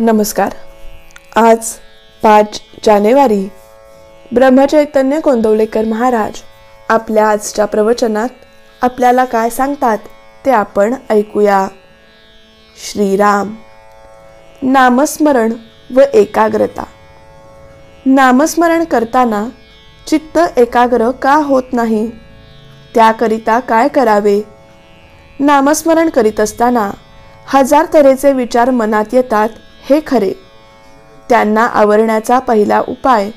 नमस्कार। आज 5 जानेवारी ब्रह्मचैतन्य गोंदवलेकर महाराज आपल्या आजच्या प्रवचनात आपल्याला काय सांगतात ते आपण ऐकूया। श्रीराम। नामस्मरण व एकाग्रता। नामस्मरण करताना चित्त एकाग्र का होत नाही, त्याकरिता काय करावे? नामस्मरण करीत असताना हजार तऱ्हेचे विचार मनात येतात हे खरे। त्यांना आवरण्याचा पहिला उपाय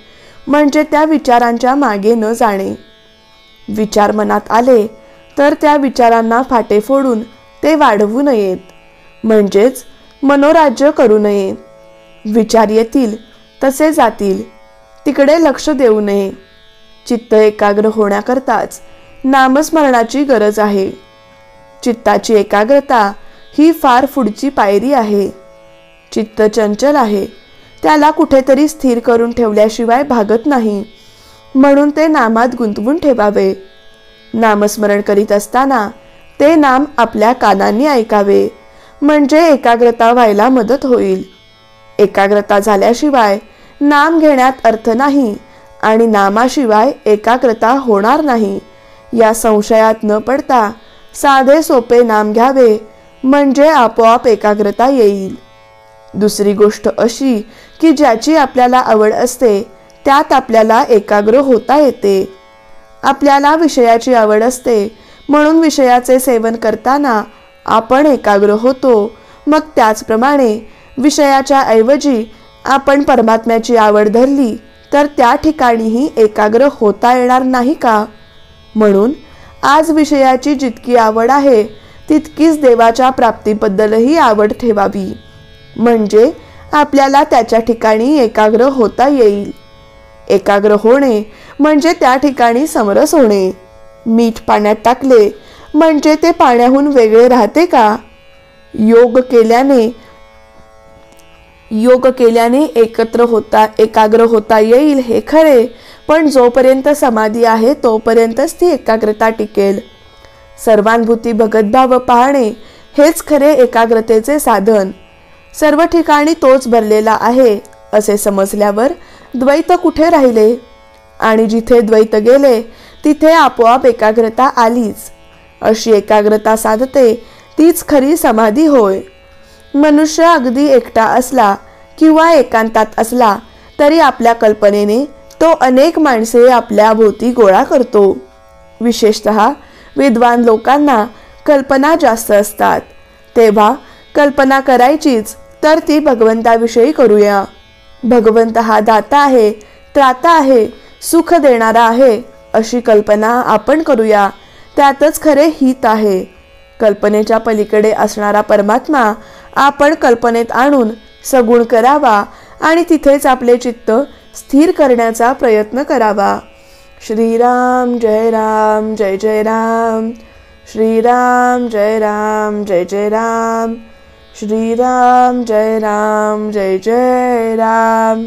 म्हणजे त्या विचारांच्या मागे न जाणे। विचार मनात आले तर त्या विचारांना फाटे फोडून ते वाढवू नयेत, म्हणजेच मनोराज्य करू नये। विचार येतील तसे जातील, तिकडे लक्ष देऊ नये। चित्त एकाग्र होण्याकरताच नामस्मरणाची गरज आहे। चित्ताची एकाग्रता ही फार पुढची पायरी आहे। चित्त चंचल आहे, त्याला कुठेतरी स्थिर करून ठेवल्याशिवाय भागत नाही, म्हणून ते नामात गुंतवून ठेवावे। नामस्मरण करीत असताना ते नाम आपल्या कानांनी ऐकावे, म्हणजे एकाग्रता व्हायला मदत होईल। एकाग्रता झाल्याशिवाय नाम घेण्यात अर्थ नाही आणि नामाशिवाय एकाग्रता होणार नाही, या संशयात न पडता साधे सोपे नाम घ्यावे, म्हणजे आपोआप एकाग्रता येईल। दुसरी गोष्ट अशी की ज्याची आपल्याला आवड असते त्यात आपल्याला एकाग्र होता येते। आपल्याला विषयाची आवड असते म्हणून विषयाचे सेवन करताना आपण एकाग्र होतो। मग त्याचप्रमाणे विषयाच्या ऐवजी आपण परमात्म्याची आवड धरली तर त्या ठिकाणीही एकाग्र होता येणार नाही का? म्हणून आज विषयाची जितकी आवड आहे तितकीच देवाच्या प्राप्तीबद्दलही आवड ठेवावी, म्हणजे आपल्याला त्याच्या ठिकाणी एकाग्र होता येईल। एकाग्र होणे म्हणजे त्या ठिकाणी समरस होणे। मीठ पाण्यात टाकले म्हणजे ते पाण्याहून वेगळे राहते का? योग केल्याने एकाग्र होता येईल हे खरे, पण जोपर्यंत समाधी आहे तोपर्यंतच ती एकाग्रता टिकेल। सर्वानुभूती भगतभाव पाहणे हेच खरे एकाग्रतेचे साधन। सर्व ठिकाणी तोच भरलेला आहे असे समजल्यावर द्वैत कुठे राहिले? आणि जिथे द्वैत गेले तिथे आपोआप एकाग्रता आलीच। अशी एकाग्रता साधते तीच खरी समाधी होय। मनुष्य अगदी एकटा असला किंवा एकांतात असला तरी आपल्या कल्पनेने तो अनेक माणसे आपल्या भोवती गोळा करतो। विशेषतः विद्वान लोकांना कल्पना जास्त असतात, तेव्हा कल्पना करायचीच तर ती भगवंताविषयी करूया। भगवंत हा दाता आहे, त्राता आहे, सुख देणारा आहे, अशी कल्पना आपण करूया, त्यातच खरे हित आहे। कल्पनेच्या पलीकडे असणारा परमात्मा आपण कल्पनेत आणून सगुण करावा आणि तिथेच आपले चित्त स्थिर करण्याचा प्रयत्न करावा। श्रीराम जय राम जय जय राम। श्रीराम जय राम जय जय राम। श्रीराम जय राम जय जय राम।